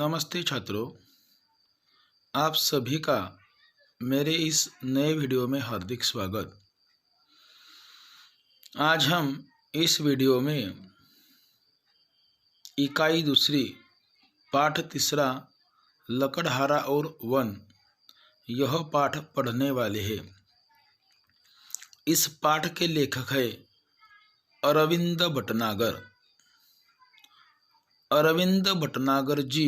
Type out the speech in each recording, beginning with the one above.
नमस्ते छात्रों, आप सभी का मेरे इस नए वीडियो में हार्दिक स्वागत। आज हम इस वीडियो में इकाई दूसरी पाठ तीसरा लकड़हारा और वन यह पाठ पढ़ने वाले हैं। इस पाठ के लेखक है अरविंद भटनागर। अरविंद भटनागर जी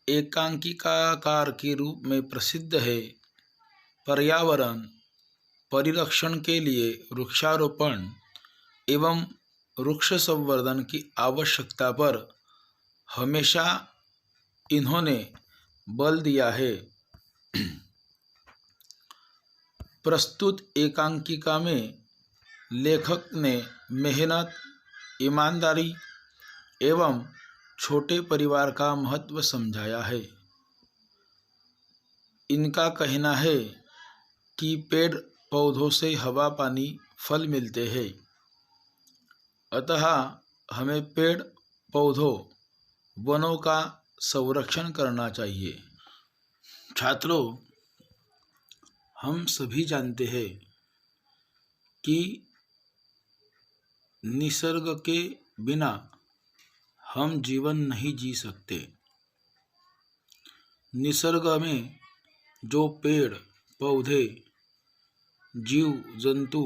एकांकिकाकार के रूप में प्रसिद्ध है। पर्यावरण परिरक्षण के लिए वृक्षारोपण एवं वृक्ष संवर्धन की आवश्यकता पर हमेशा इन्होंने बल दिया है। प्रस्तुत एकांकिका में लेखक ने मेहनत, ईमानदारी एवं छोटे परिवार का महत्व समझाया है। इनका कहना है कि पेड़ पौधों से हवा, पानी, फल मिलते हैं, अतः हमें पेड़ पौधों, वनों का संरक्षण करना चाहिए। छात्रों, हम सभी जानते हैं कि निसर्ग के बिना हम जीवन नहीं जी सकते। निसर्ग में जो पेड़ पौधे, जीव जंतु,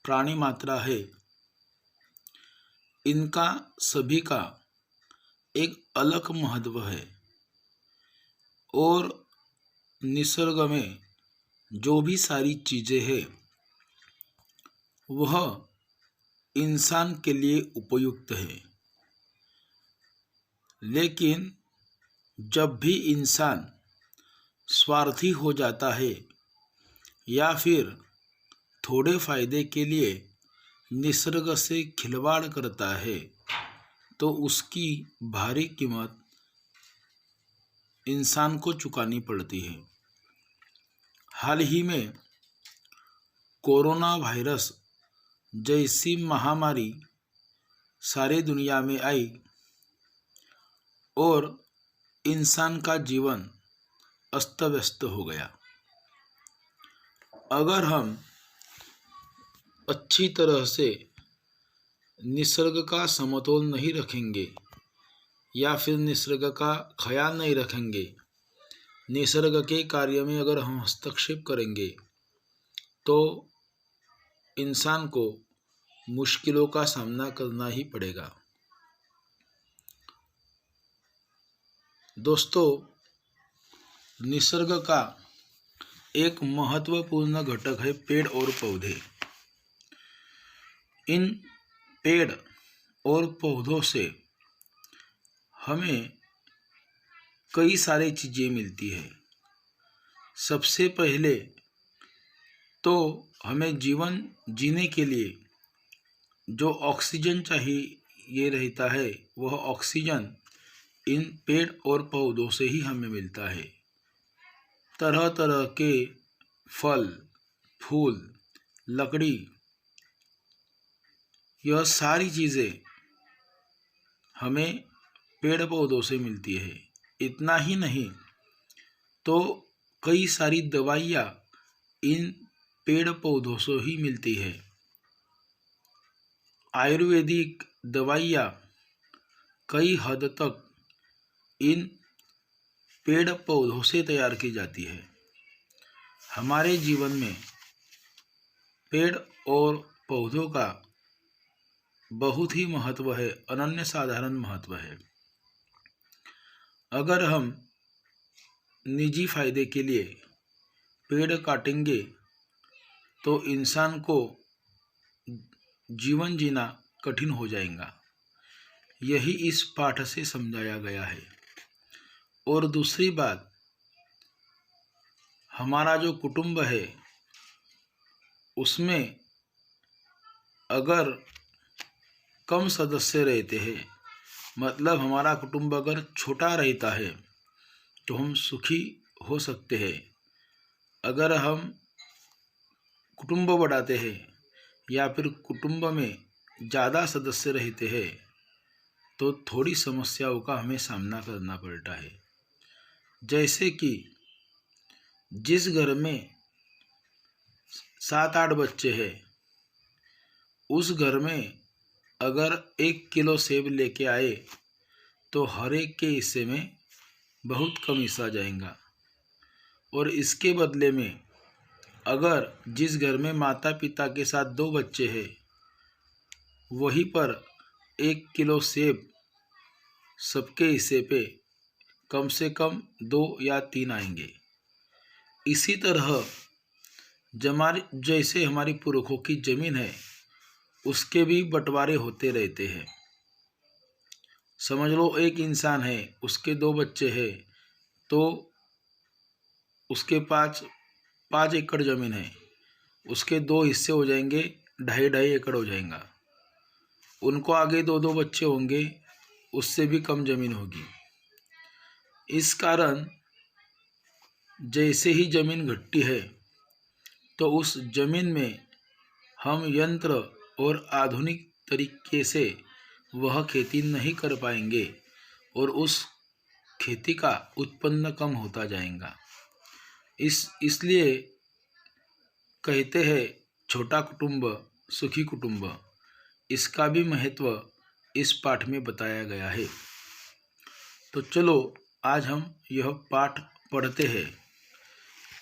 प्राणी मात्रा है, इनका सभी का एक अलग महत्व है। और निसर्ग में जो भी सारी चीज़ें हैं वह इंसान के लिए उपयुक्त है। लेकिन जब भी इंसान स्वार्थी हो जाता है या फिर थोड़े फायदे के लिए निसर्ग से खिलवाड़ करता है तो उसकी भारी कीमत इंसान को चुकानी पड़ती है। हाल ही में कोरोना वायरस जैसी महामारी सारी दुनिया में आई और इंसान का जीवन अस्त व्यस्त हो गया। अगर हम अच्छी तरह से निसर्ग का समतोल नहीं रखेंगे या फिर निसर्ग का ख्याल नहीं रखेंगे, निसर्ग के कार्य में अगर हम हस्तक्षेप करेंगे तो इंसान को मुश्किलों का सामना करना ही पड़ेगा। दोस्तों, निसर्ग का एक महत्वपूर्ण घटक है पेड़ और पौधे। इन पेड़ और पौधों से हमें कई सारी चीज़ें मिलती है। सबसे पहले तो हमें जीवन जीने के लिए जो ऑक्सीजन चाहिए रहता है वह ऑक्सीजन इन पेड़ और पौधों से ही हमें मिलता है। तरह तरह के फल, फूल, लकड़ी, यह सारी चीज़ें हमें पेड़ पौधों से मिलती है। इतना ही नहीं तो कई सारी दवाइयाँ इन पेड़ पौधों से ही मिलती है। आयुर्वेदिक दवाइयाँ कई हद तक इन पेड़ पौधों से तैयार की जाती है। हमारे जीवन में पेड़ और पौधों का बहुत ही महत्व है, अनन्य साधारण महत्व है। अगर हम निजी फायदे के लिए पेड़ काटेंगे तो इंसान को जीवन जीना कठिन हो जाएगा। यही इस पाठ से समझाया गया है। और दूसरी बात, हमारा जो कुटुंब है उसमें अगर कम सदस्य रहते हैं, मतलब हमारा कुटुंब अगर छोटा रहता है तो हम सुखी हो सकते हैं। अगर हम कुटुंब बढ़ाते हैं या फिर कुटुंब में ज़्यादा सदस्य रहते हैं तो थोड़ी समस्याओं का हमें सामना करना पड़ता है। जैसे कि जिस घर में 7-8 बच्चे हैं, उस घर में अगर 1 किलो सेब लेके आए तो हर एक के हिस्से में बहुत कम हिस्सा जाएगा। और इसके बदले में अगर जिस घर में माता पिता के साथ 2 बच्चे हैं, वहीं पर 1 किलो सेब सबके हिस्से पे कम से कम 2 या 3 आएंगे। इसी तरह जैसे हमारी पुरखों की जमीन है, उसके भी बंटवारे होते रहते हैं। समझ लो एक इंसान है, उसके 2 बच्चे हैं, तो उसके पास 5 एकड़ ज़मीन है, उसके 2 हिस्से हो जाएंगे, 2.5 एकड़ हो जाएगा। उनको आगे 2 बच्चे होंगे, उससे भी कम ज़मीन होगी। इस कारण जैसे ही ज़मीन घटती है तो उस ज़मीन में हम यंत्र और आधुनिक तरीके से वह खेती नहीं कर पाएंगे और उस खेती का उत्पन्न कम होता जाएगा। इसलिए कहते हैं छोटा कुटुंब सुखी कुटुंब। इसका भी महत्व इस पाठ में बताया गया है। तो चलो आज हम यह पाठ पढ़ते हैं।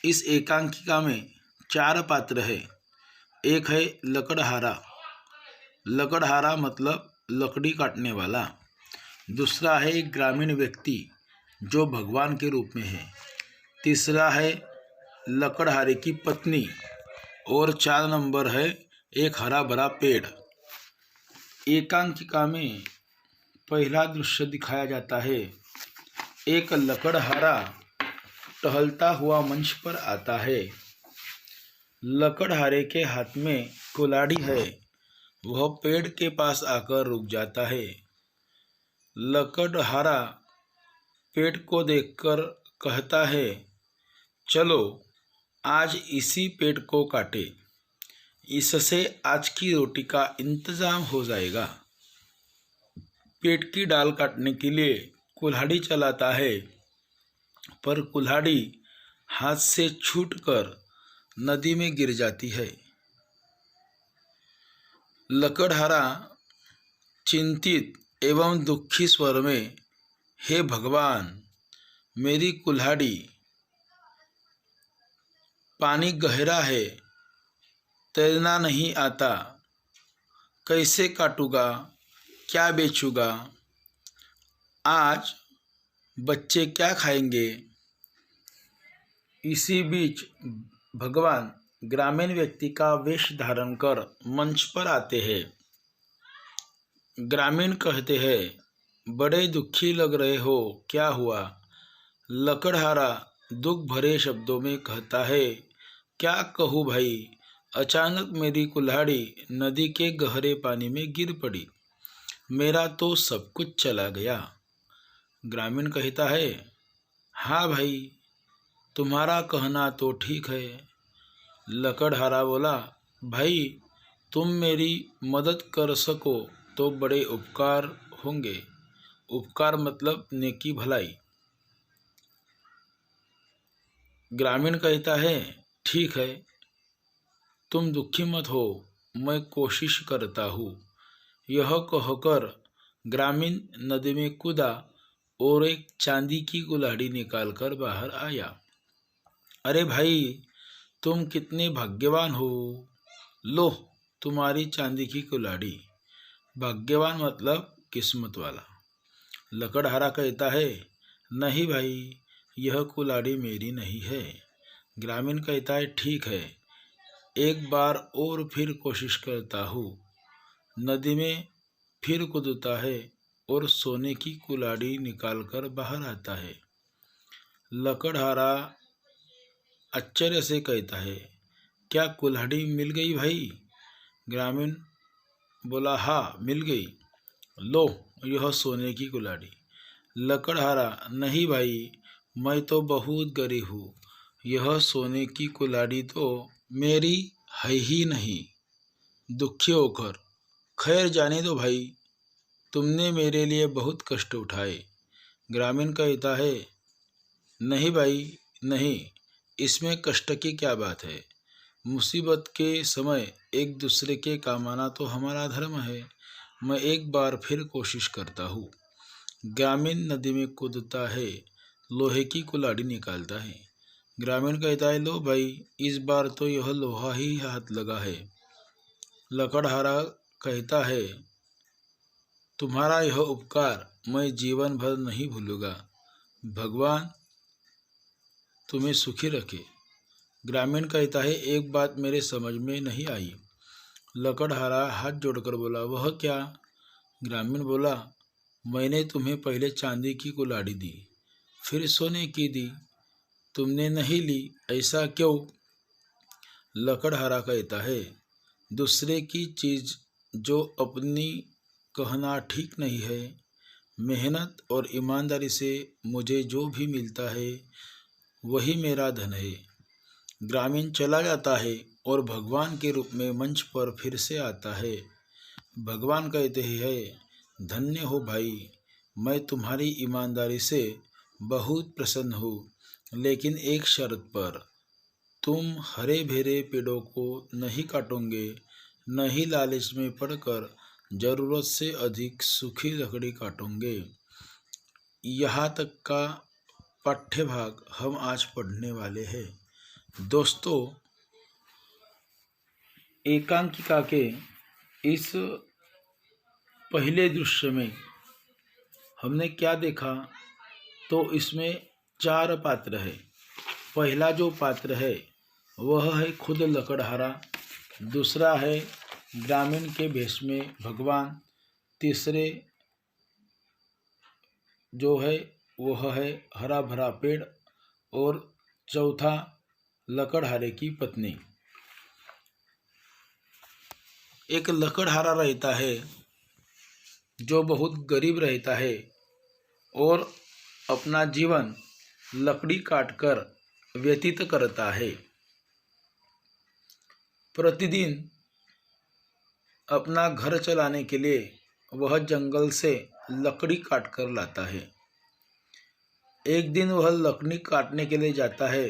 इस एकांकिका में 4 पात्र है। एक है लकड़हारा। लकड़हारा मतलब लकड़ी काटने वाला। दूसरा है एक ग्रामीण व्यक्ति जो भगवान के रूप में है। तीसरा है लकड़हारे की पत्नी। और 4 नंबर है एक हरा भरा पेड़। एकांकिका में पहला दृश्य दिखाया जाता है। एक लकड़हारा टहलता हुआ मंच पर आता है। लकड़हारे के हाथ में कुल्हाड़ी है। वह पेड़ के पास आकर रुक जाता है। लकड़हारा पेड़ को देखकर कहता है, चलो आज इसी पेड़ को काटे, इससे आज की रोटी का इंतजाम हो जाएगा। पेड़ की डाल काटने के लिए कुल्हाड़ी चलाता है, पर कुल्हाड़ी हाथ से छूटकर नदी में गिर जाती है। लकड़हारा चिंतित एवं दुखी स्वर में, हे भगवान, मेरी कुल्हाड़ी, पानी गहरा है, तैरना नहीं आता, कैसे काटूंगा, क्या बेचूंगा, आज बच्चे क्या खाएंगे। इसी बीच भगवान ग्रामीण व्यक्ति का वेश धारण कर मंच पर आते हैं। ग्रामीण कहते हैं, बड़े दुखी लग रहे हो, क्या हुआ। लकड़हारा दुख भरे शब्दों में कहता है, क्या कहूँ भाई, अचानक मेरी कुल्हाड़ी नदी के गहरे पानी में गिर पड़ी, मेरा तो सब कुछ चला गया। ग्रामीण कहता है, हाँ भाई, तुम्हारा कहना तो ठीक है। लकड़हारा बोला, भाई तुम मेरी मदद कर सको तो बड़े उपकार होंगे। उपकार मतलब नेकी भलाई। ग्रामीण कहता है, ठीक है, तुम दुखी मत हो, मैं कोशिश करता हूँ। यह कहकर ग्रामीण नदी में कूदा और एक चांदी की कुल्हाड़ी निकालकर बाहर आया। अरे भाई, तुम कितने भाग्यवान हो, लो तुम्हारी चांदी की कुल्हाड़ी। भाग्यवान मतलब किस्मत वाला। लकड़हारा कहता है, नहीं भाई, यह कुल्हाड़ी मेरी नहीं है। ग्रामीण कहता है, ठीक है, एक बार और फिर कोशिश करता हूँ। नदी में फिर कूदता है और सोने की कुल्हाड़ी निकालकर बाहर आता है। लकड़हारा आश्चर्य से कहता है, क्या कुल्हाड़ी मिल गई भाई। ग्रामीण बोला, हाँ मिल गई, लो यह सोने की कुल्हाड़ी। लकड़हारा, नहीं भाई, मैं तो बहुत गरीब हूँ, यह सोने की कुल्हाड़ी तो मेरी है ही नहीं। दुखी होकर, खैर जाने दो भाई, तुमने मेरे लिए बहुत कष्ट उठाए। ग्रामीण कहता है, नहीं भाई नहीं, इसमें कष्ट की क्या बात है। मुसीबत के समय एक दूसरे के काम आना तो हमारा धर्म है। मैं एक बार फिर कोशिश करता हूँ। ग्रामीण नदी में कूदता है, लोहे की कुल्हाड़ी निकालता है। ग्रामीण कहता है, लो भाई, इस बार तो यह लोहा ही हाथ लगा है। लकड़हारा कहता है, तुम्हारा यह उपकार मैं जीवन भर नहीं भूलूंगा। भगवान तुम्हें सुखी रखे। ग्रामीण कहता है, एक बात मेरे समझ में नहीं आई। लकड़हारा हाथ जोड़कर बोला, वह क्या? ग्रामीण बोला, मैंने तुम्हें पहले चांदी की कुल्हाड़ी दी, फिर सोने की दी, तुमने नहीं ली, ऐसा क्यों? लकड़हारा कहता है, दूसरे की चीज जो अपनी कहना ठीक नहीं है। मेहनत और ईमानदारी से मुझे जो भी मिलता है वही मेरा धन है। ग्रामीण चला जाता है और भगवान के रूप में मंच पर फिर से आता है। भगवान कहते हैं, धन्य हो भाई, मैं तुम्हारी ईमानदारी से बहुत प्रसन्न हूँ, लेकिन एक शर्त पर। तुम हरे भरे पेड़ों को नहीं काटोगे, न ही लालच में पड़कर जरूरत से अधिक सूखी लकड़ी काटोगे। यहाँ तक का पाठ्य भाग हम आज पढ़ने वाले हैं। दोस्तों, एकांकिका के इस पहले दृश्य में हमने क्या देखा, तो इसमें 4 पात्र है। पहला जो पात्र है वह है खुद लकड़हारा, दूसरा है ग्रामीण के भेष में भगवान, तीसरे जो है वह है हरा भरा पेड़, और चौथा लकड़हारे की पत्नी। एक लकड़हारा रहता है जो बहुत गरीब रहता है और अपना जीवन लकड़ी काटकर व्यतीत करता है। प्रतिदिन अपना घर चलाने के लिए वह जंगल से लकड़ी काटकर लाता है। एक दिन वह लकड़ी काटने के लिए जाता है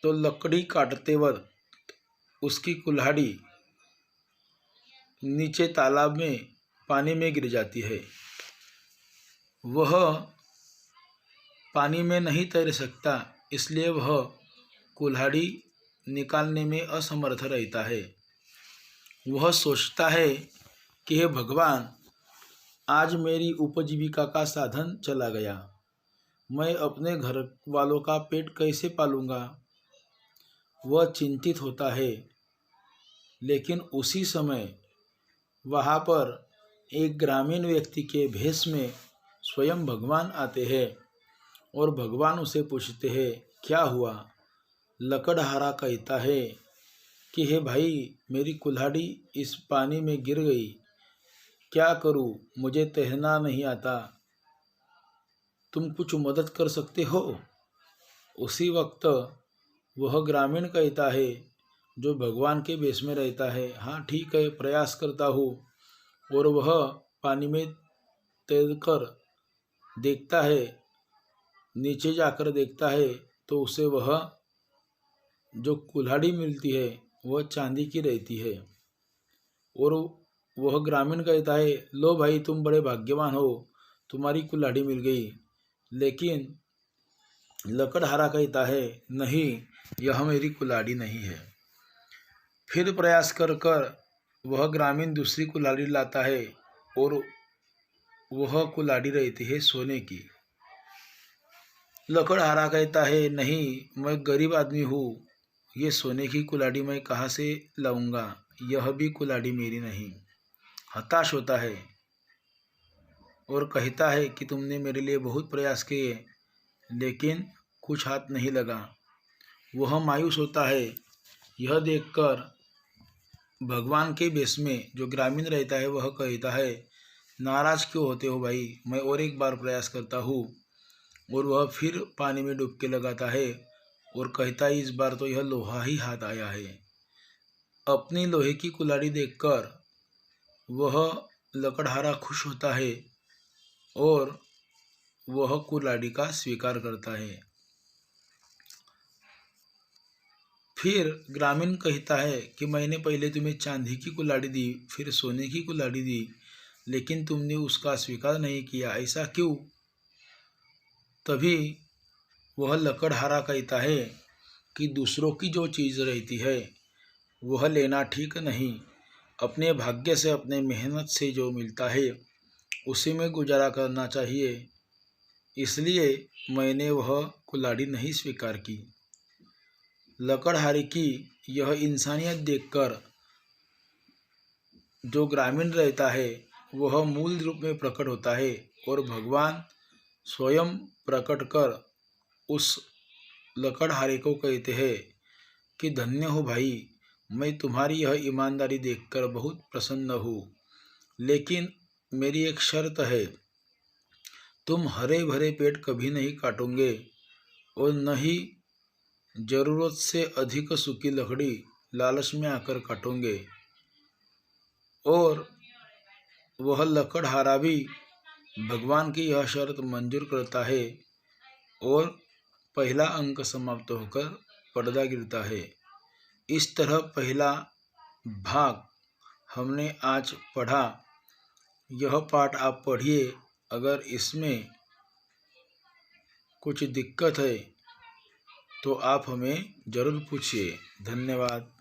तो लकड़ी काटते वक्त उसकी कुल्हाड़ी नीचे तालाब में पानी में गिर जाती है। वह पानी में नहीं तैर सकता, इसलिए वह कुल्हाड़ी निकालने में असमर्थ रहता है। वह सोचता है कि हे भगवान, आज मेरी उपजीविका का साधन चला गया, मैं अपने घर वालों का पेट कैसे पालूंगा। वह चिंतित होता है, लेकिन उसी समय वहाँ पर एक ग्रामीण व्यक्ति के भेष में स्वयं भगवान आते हैं और भगवान उसे पूछते हैं, क्या हुआ? लकड़हारा कहता है कि हे भाई, मेरी कुल्हाड़ी इस पानी में गिर गई, क्या करूं, मुझे तैरना नहीं आता, तुम कुछ मदद कर सकते हो? उसी वक्त वह ग्रामीण कहता है, जो भगवान के भेष में रहता है, हाँ ठीक है, प्रयास करता हूँ। और वह पानी में तैरकर देखता है, नीचे जाकर देखता है तो उसे वह जो कुल्हाड़ी मिलती है वह चांदी की रहती है। और वह ग्रामीण कहता है, लो भाई, तुम बड़े भाग्यवान हो, तुम्हारी कुल्हाड़ी मिल गई। लेकिन लकड़हारा कहता है, नहीं, यह मेरी कुल्हाड़ी नहीं है। फिर प्रयास कर कर वह ग्रामीण दूसरी कुल्हाड़ी लाता है और वह कुल्हाड़ी रहती है सोने की। लकड़हारा कहता है, नहीं, मैं गरीब आदमी हूँ, ये सोने की कुल्हाड़ी मैं कहाँ से लाऊंगा, यह भी कुल्हाड़ी मेरी नहीं। हताश होता है और कहता है कि तुमने मेरे लिए बहुत प्रयास किए, लेकिन कुछ हाथ नहीं लगा। वह मायूस होता है। यह देखकर भगवान के भेष में जो ग्रामीण रहता है वह कहता है, नाराज क्यों होते हो भाई, मैं और एक बार प्रयास करता हूँ। और वह फिर पानी में डुबकी लगाता है और कहता है, इस बार तो यह लोहा ही हाथ आया है। अपनी लोहे की कुल्हाड़ी देखकर वह लकड़हारा खुश होता है और वह कुल्हाड़ी का स्वीकार करता है। फिर ग्रामीण कहता है कि मैंने पहले तुम्हें चांदी की कुल्हाड़ी दी, फिर सोने की कुल्हाड़ी दी, लेकिन तुमने उसका स्वीकार नहीं किया, ऐसा क्यों? तभी वह लकड़हारा कहता है कि दूसरों की जो चीज़ रहती है वह लेना ठीक नहीं। अपने भाग्य से, अपने मेहनत से जो मिलता है उसी में गुजारा करना चाहिए। इसलिए मैंने वह कुल्हाड़ी नहीं स्वीकार की। लकड़हारे की यह इंसानियत देखकर जो ग्रामीण रहता है वह मूल रूप में प्रकट होता है और भगवान स्वयं प्रकट कर उस लकड़हारे को कहते हैं कि धन्य हो भाई, मैं तुम्हारी यह ईमानदारी देखकर बहुत प्रसन्न हूँ, लेकिन मेरी एक शर्त है, तुम हरे भरे पेड़ कभी नहीं काटोगे और न ही जरूरत से अधिक सूखी लकड़ी लालच में आकर काटोगे। और वह लकड़हारा भी भगवान की यह शर्त मंजूर करता है और पहला अंक समाप्त होकर पर्दा गिरता है। इस तरह पहला भाग हमने आज पढ़ा। यह पाठ आप पढ़िए, अगर इसमें कुछ दिक्कत है तो आप हमें ज़रूर पूछिए। धन्यवाद।